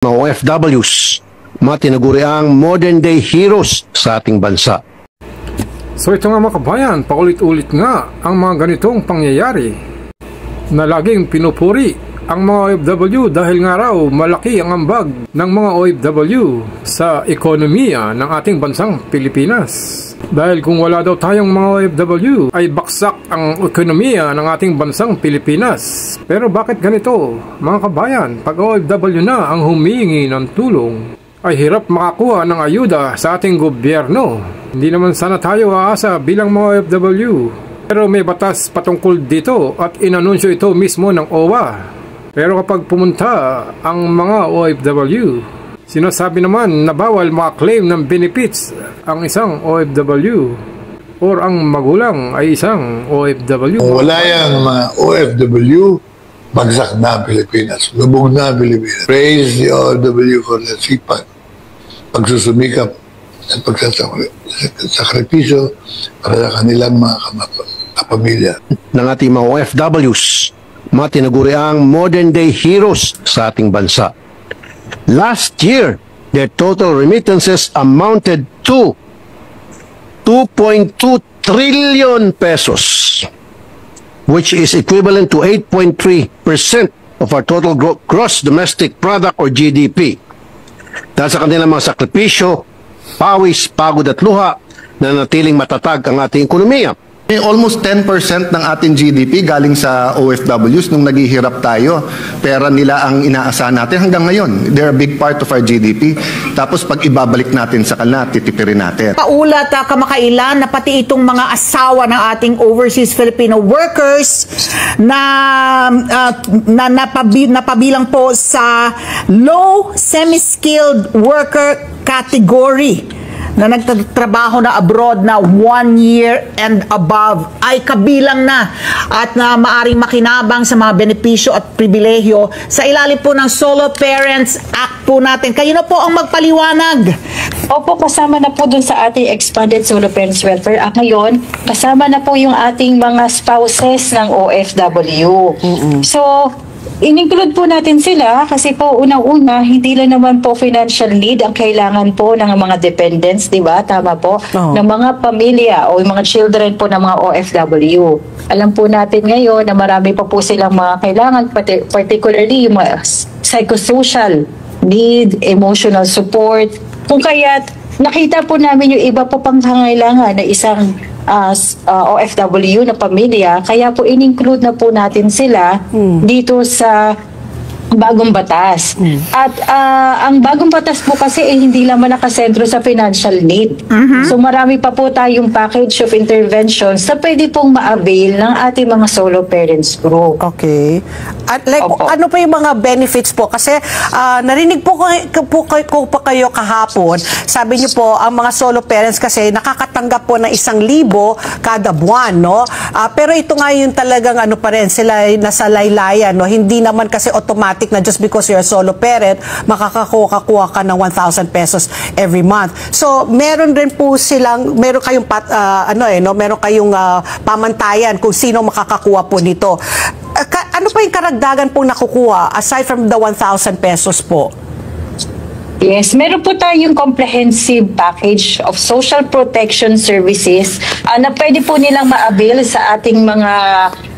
mga OFWs, mga tinaguriang modern day heroes sa ating bansa. So ito nga mga kabayan, paulit-ulit nga ang mga ganitong pangyayari na laging pinupuri ang mga OFW dahil nga raw malaki ang ambag ng mga OFW sa ekonomiya ng ating bansang Pilipinas. Dahil kung wala daw tayong mga OFW ay baksak ang ekonomiya ng ating bansang Pilipinas. Pero bakit ganito mga kabayan? Pag OFW na ang humingi ng tulong ay hirap makakuha ng ayuda sa ating gobyerno. Hindi naman sana tayo aasa bilang mga OFW. Pero may batas patungkol dito at inanunsyo ito mismo ng OWA. Pero kapag pumunta ang mga OFW, sinasabi naman na bawal makaklaim ng benefits ang isang OFW or ang magulang ay isang OFW. Kung wala yung mga OFW, bagsak na ang Pilipinas. Lubog na ang Pilipinas. Praise the OFW for the sipag, pagsusumikap at pagsasakripisyo para sa kanilang mga kapamilya. Ng ating mga OFWs, mga tinaguriang modern day heroes sa ating bansa. Last year, their total remittances amounted to 2.2 trillion pesos, which is equivalent to 8.3% of our total gross domestic product or GDP. Dahil sa kanilang mga sakripisyo, pawis, pagod at luha na natiling matatag ang ating ekonomiya. Almost 10% ng ating GDP galing sa OFWs nung naghihirap tayo. Pera nila ang inaasahan natin hanggang ngayon. They're a big part of our GDP. Tapos pag ibabalik natin sa kanila, titipirin natin. Paulat kamakailan na pati itong mga asawa ng ating overseas Filipino workers na napabilang po sa low semi-skilled worker category na nagtatrabaho na abroad na 1 year and above ay kabilang na at na maaring makinabang sa mga benepisyo at pribilehyo sa ilalim po ng Solo Parents Act po natin. Kayo na po ang magpaliwanag. Opo, kasama na po dun sa ating Expanded Solo Parents Welfare Act ngayon, kasama na po yung ating mga spouses ng OFW. So, in-include po natin sila kasi po unang-una, hindi lang naman po financial need ang kailangan po ng mga dependents, di ba? Tama po. Ng mga pamilya o yung mga children po ng mga OFW. Alam po natin ngayon na marami pa po silang mga kailangan, particularly yung mga psychosocial need, emotional support. Kung kaya't nakita po namin yung iba po pang pangangailangan na isang OFW na pamilya, kaya po in-include na po natin sila dito sa bagong batas. At ang bagong batas po kasi hindi lamang nakasentro sa financial need. So marami pa po tayong package of interventions na pwede pong ma-avail ng ating mga solo parents group. Okay. At like, ano pa yung mga benefits po? Kasi narinig po ko pa kayo kahapon, sabi niyo po, ang mga solo parents kasi nakakatanggap po ng 1,000 kada buwan, no? Pero ito nga yung talagang ano pa rin, sila nasa laylayan, no? Hindi naman kasi automatic na just because you're a solo parent, makakakuha ka ng 1,000 pesos every month. So, meron rin po silang, meron kayong meron kayong pamantayan kung sino makakakuha po nito. Ano pa yung karagdagan pong nakukuha aside from the 1,000 pesos po? Yes, meron po tayong comprehensive package of social protection services na pwede po nilang ma-avail sa ating mga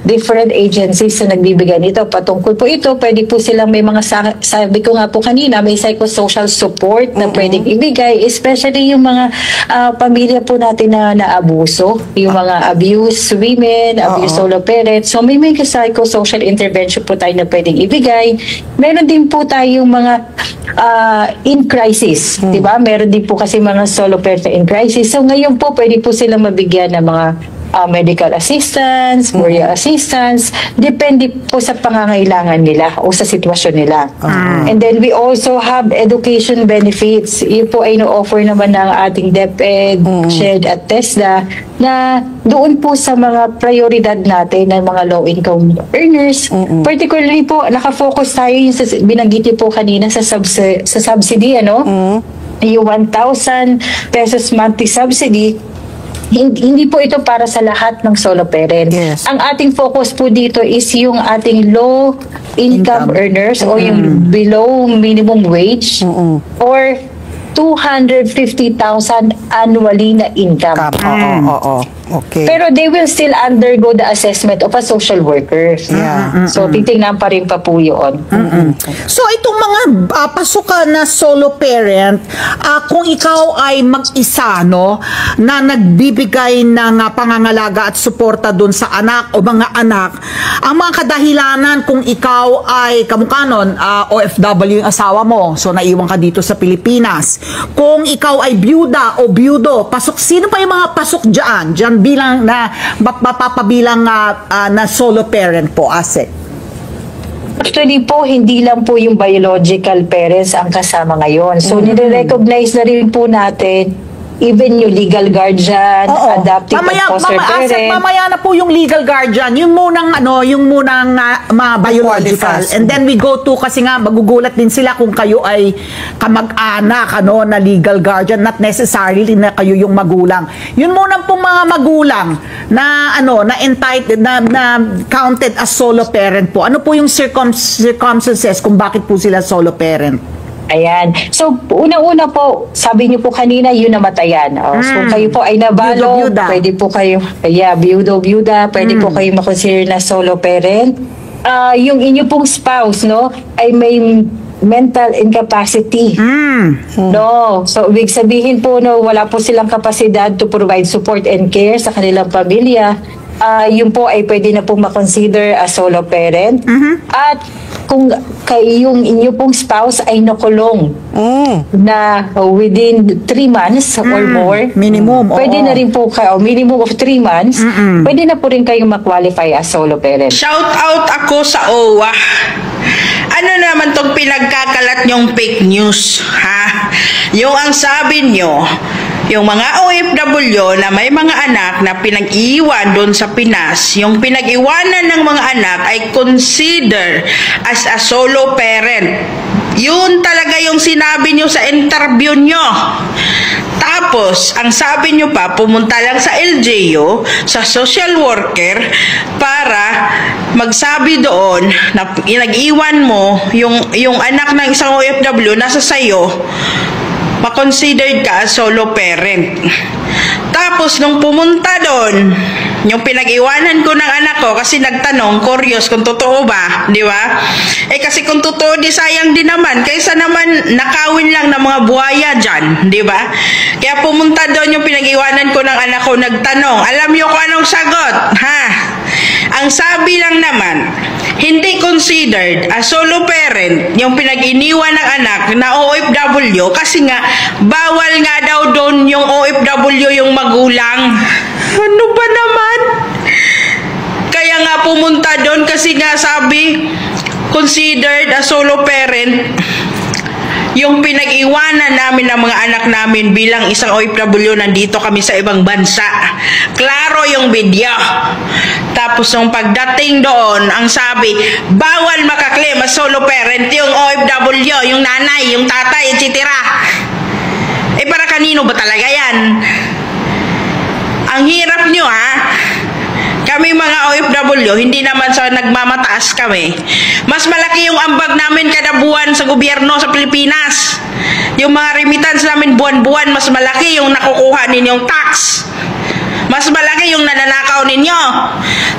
different agencies na nagbibigay nito. Patungkol po ito, pwede po silang may mga, sabi ko nga po kanina, may psychosocial support na pwedeng ibigay, especially yung mga pamilya po natin na naabuso, yung mga abused women, abused solo parents. So may psychosocial intervention po tayo na pwedeng ibigay. Meron din po tayong mga in crisis, di ba? Meron din po kasi mga solo parents in crisis. So ngayon po, pwede po silang mabigyan ng mga medical assistance, burial assistance, depende po sa pangangailangan nila o sa sitwasyon nila. And then we also have education benefits. Yun po ay no-offer naman ng ating DepEd, SHED at TESDA na doon po sa mga prioridad natin ng mga low-income earners. Particularly po, nakafocus tayo yung binanggit niyo po kanina sa subsidy, ano? Yung 1,000 pesos monthly subsidy hindi po ito para sa lahat ng solo parent. Yes. Ang ating focus po dito is yung ating low income earners o yung below minimum wage or 250,000 annually na income. Oo. Okay. Pero they will still undergo the assessment of a social worker. Yeah. So, titingnan pa rin pa po yun. So itong mga pasukan na solo parent, kung ikaw ay mag-isa, no, na nagbibigay ng pangangalaga at suporta dun sa anak o mga anak, ang mga kadahilanan kung ikaw ay kamukha nun, OFW yung asawa mo, so naiwan ka dito sa Pilipinas. Kung ikaw ay byuda o byudo, sino pa yung mga pasok dyan bilang na mapapabilang na solo parent po, Ase? Actually po, hindi lang po yung biological parents ang kasama ngayon. So, nire-recognize na rin po natin even yung legal guardian, adoptive and foster parent. Mamaya na po yung legal guardian, yung munang mga biological. And then we go to, kasi nga magugulat din sila kung kayo ay kamag-anak na legal guardian, not necessarily na kayo yung magulang. Yun muna pong mga magulang na na entitled na counted as solo parent po. Ano po yung circumstances kung bakit po sila solo parent? Ayan. So, unang-una po, sabi niyo po kanina, yun namatayan. So, kayo po ay nabalo, Byuda. pwede po kayo, byuda, pwede po kayo makonsider na solo parent. Yung inyo pong spouse, no, ay may mental incapacity. No. So, ibig sabihin po, no, wala po silang kapasidad to provide support and care sa kanilang pamilya. Yun po ay pwede na po makonsider as solo parent. At kung yung inyo pong spouse ay nakulong na within 3 months or more, minimum, pwede na rin po kayo, minimum of 3 months, pwede na po rin kayo ma-qualify as solo parent. Shout out ako sa OWA. Ano naman tong pinagkakalat nyong fake news, ha? Yung ang sabi nyo, yung mga OFW na may mga anak na pinag-iwan doon sa Pinas, yung pinag-iwanan ng mga anak ay consider as a solo parent. Yun talaga yung sinabi nyo sa interview nyo. Tapos, ang sabi nyo pa, pumunta lang sa LGU, sa social worker, para magsabi doon na nag-iwan mo yung anak ng isang OFW nasa sayo, ma-considered ka as solo parent. Tapos, nung pumunta doon, yung pinag-iwanan ko ng anak ko, kasi nagtanong, curious kung totoo ba, di ba? Kasi kung totoo, di sayang din naman, kaysa naman nakawin lang ng mga buhaya dyan, di ba? Kaya pumunta doon yung pinag-iwanan ko ng anak ko, nagtanong, alam niyo kung anong sagot, ha? Ang sabi lang naman, hindi considered as solo parent yung pinag-iniwan ng anak na OFW kasi nga bawal nga daw doon yung OFW yung magulang. Ano ba naman? Kaya nga pumunta doon kasi nga sabi considered as solo parent yung pinag-iwanan namin ng mga anak namin bilang isang OFW, nandito kami sa ibang bansa. Klaro yung video. Tapos nung pagdating doon, ang sabi, bawal makaklaim as solo parent yung OFW, yung nanay, yung tatay, etc. Para kanino ba talaga yan? Ang hirap nyo, ha? Kami mga OFW, hindi naman sa nagmamataas kami. Mas malaki yung ambag namin kada buwan sa gobyerno sa Pilipinas. Yung mga remittance namin buwan-buwan, mas malaki yung nakukuha ninyong tax. Mas malaki yung nananakaw ninyo.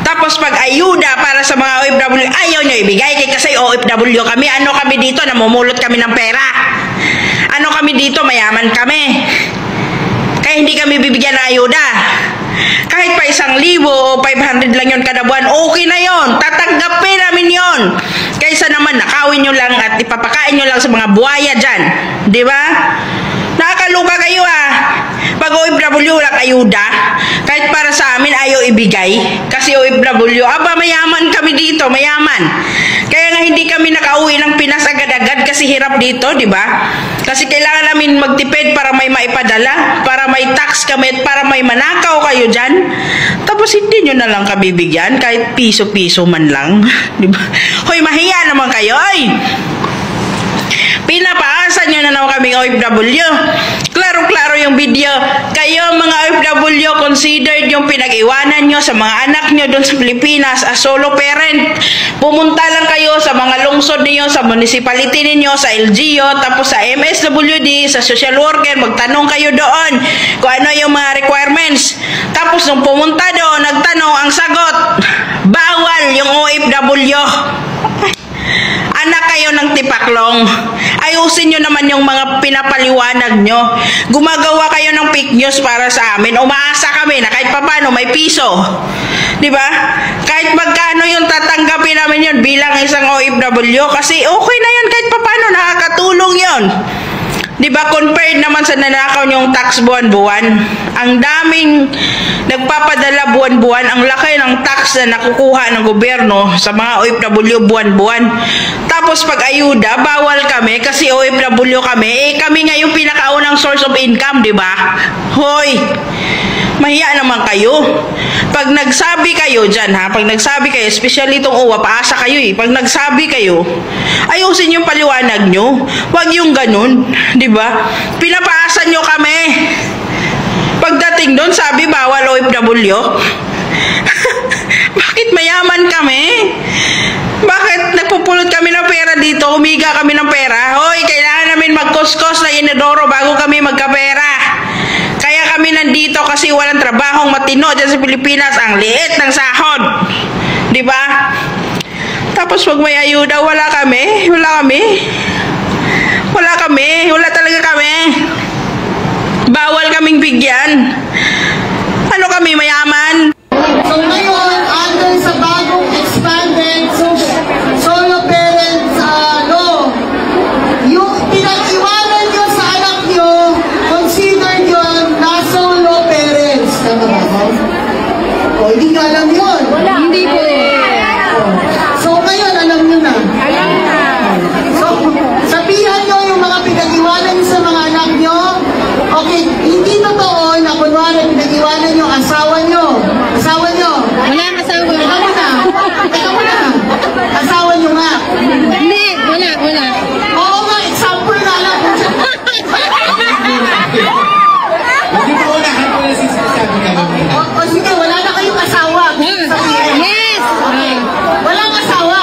Tapos pag ayuda para sa mga OFW, ayaw nyo ibigay kasi OFW kami. Ano kami dito? Namumulot kami ng pera. Ano kami dito? Mayaman kami. Kaya hindi kami bibigyan ng ayuda. Kahit pa 1,000 o 500 lang yun kada buwan, okay na yun. Tatanggapin namin yun. Kaysa naman nakawin nyo lang at ipapakain nyo lang sa mga buhaya dyan. Di ba? Nakakaluka kayo, ah. Pag OFW walang ayuda, kahit para sa amin ayaw ibigay. Kasi OFW, mayaman kami dito, mayaman. Kaya nga hindi kami nakauwi ng Pinas agad-agad kasi hirap dito, di ba? Kasi kailangan namin magtipid para may maipadala, para may tax kami, para may manakaw kayo dyan. Tapos hindi nyo na lang kami bigyan, kahit piso-piso man lang. Di ba? Hoy, mahiya naman kayo, ay! Pinapaasa nyo na naman kaming OFW. Klaro-klaro yung video. Kayo mga OFW, considered yung pinag-iwanan nyo sa mga anak nyo doon sa Pilipinas as solo parent. Pumunta lang kayo sa mga lungsod niyo, sa municipality ninyo, sa LGU, tapos sa MSWD, sa social worker, magtanong kayo doon kung ano yung mga requirements. Tapos nung pumunta doon, nagtanong, ang sagot, bawal yung OFW. Anak kayo ng tipaklong. Ayusin nyo naman yung mga pinapaliwanag nyo. Gumagawa kayo ng fake news para sa amin. Umaasa kami na kahit papano may piso. Diba? Kahit magkano yung tatanggapin namin yun bilang isang OFW. Kasi okay na yan kahit papano. Nakakatulong yun. Diba, compared naman sa nanakaw yung tax buwan-buwan, ang daming nagpapadala buwan-buwan, ang laki ng tax na nakukuha ng gobyerno sa mga OFW buwan-buwan. Tapos pag ayuda, bawal kami kasi OFW kami, kami nga yung pinakaunang source of income, diba? Hoy! Mahiya naman kayo. Pag nagsabi kayo dyan, ha? Pag nagsabi kayo, especially itong uwa, paasa kayo eh. Pag nagsabi kayo, ayusin yung paliwanag nyo. Huwag yung ganun. Diba? Pinapaasa nyo kami. Pagdating doon, sabi, bawal OFW. Bakit mayaman kami? Bakit nagpupulot kami ng pera dito? Humiga kami ng pera? Hoy, kailangan namin magkuskos na inodoro bago kami magkapera. Kaya kami nandito kasi walang trabahong matino dyan sa Pilipinas. Ang liit ng sahod. Diba? Tapos pag may ayuda, wala kami. Wala kami. Wala kami. Wala talaga kami. Bawal kaming bigyan. Ano kami, mayaman? So ngayon, under sa bagong expanded solo parents law, yung pinag-iwanan nyo sa anak nyo, considered yun na solo parents. Tama ba? O, hindi ka alam yun. Hindi po eh. So ngayon, alam nyo na. Alam na. So, sabihan nyo yung mga pinag-iwanan nyo sa mga anak nyo. Okay, hindi totoo na kunwari pinag-iwanan yung asawa nyo. Asawa nyo. Wala ang asawa. Teka muna. Teka muna. Asawa nyo nga. Hindi, wala. Oo nga, example na lang. O sige, wala na kayong asawa. Yes. Walang asawa.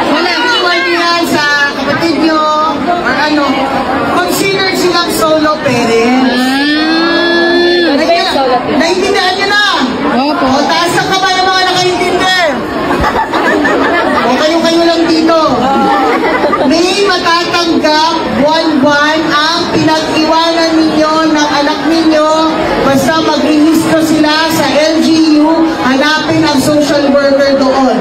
Wala. Iwan nyo yan sa kapatid nyo or ano. Considered silang solo parents. Naintindihan nyo na. Opo. O taas ang kamay ang mga nakaintindi. O kayo lang dito. May matatanggap buwan-buwan ang pinag-iwanan ninyo ng anak ninyo basta mag-rehistro sila sa LGU, hanapin ang social worker doon.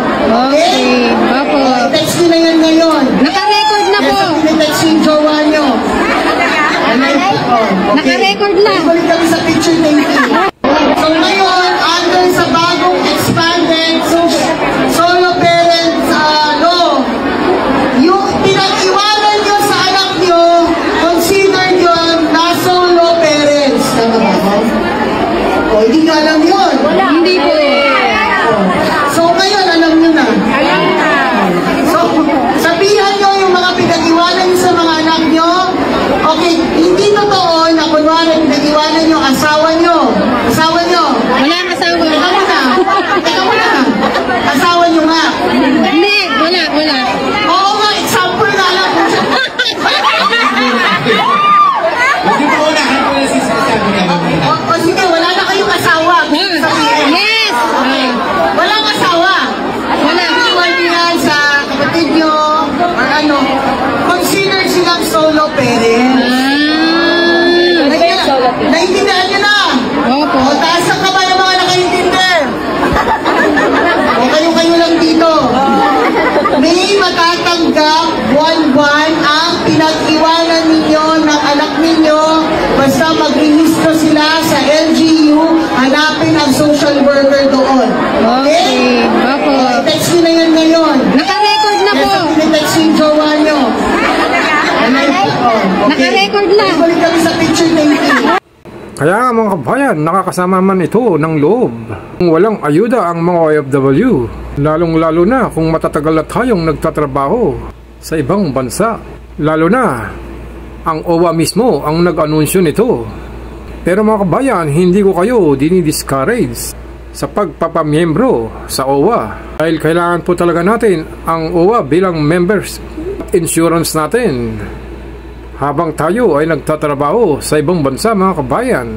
Okay? Opo. Text nyo na yan ngayon. Naka-record na po. Yes, text yung jowa nyo. Naka-record na. Balik kami sa picture, thank you. So ngayon, under sa bagong expanded solo parents law, yung pinag-iwanan nyo sa anak nyo, considered yun na solo parents. Tama ba? O, hindi ka alam yun. Hindi po eh. So ngayon, alam nyo na. Alam na. So, sabihan nyo yung mga pinag-iwanan nyo sa mga anak nyo. Okay, hindi totoo na kunwari pinag-iwanan yung asawa nyo. Asawa nyo. Wala ang asawa. Teka muna. Asawa nyo nga. Hindi, wala. Oo nga, example na lang. O sige, wala na kayong asawa. Yes. Walang asawa. Wala. Iwan nyo yan sa kapatid nyo or ano. Considered silang solo parents. Naintindihan nyo na. Opo. O taas ang kamay ang mga nakaintindi. O kayo lang dito. May matatanggap buwan-buwan ang pinag-iwanan ninyo ng anak ninyo basta mag-rehistro sila sa LGU, hanapin ang social worker doon. Okay? Opo. Text nyo na yan ngayon. Naka-record na po. Yes, text yung jowa nyo. Naka-record na. Balik kami sa picture, thank you. Kaya nga mga kabayan, nakakasama man ito ng loob. Kung walang ayuda ang mga OFW, lalong-lalo na kung matatagal na tayong nagtatrabaho sa ibang bansa. Lalo na, ang OWA mismo ang nag-anunsyo nito. Pero mga kabayan, hindi ko kayo dinidiscourage sa pagpapamiyembro sa OWA. Dahil kailangan po talaga natin ang OWA bilang members at insurance natin habang tayo ay nagtatrabaho sa ibang bansa mga kabayan.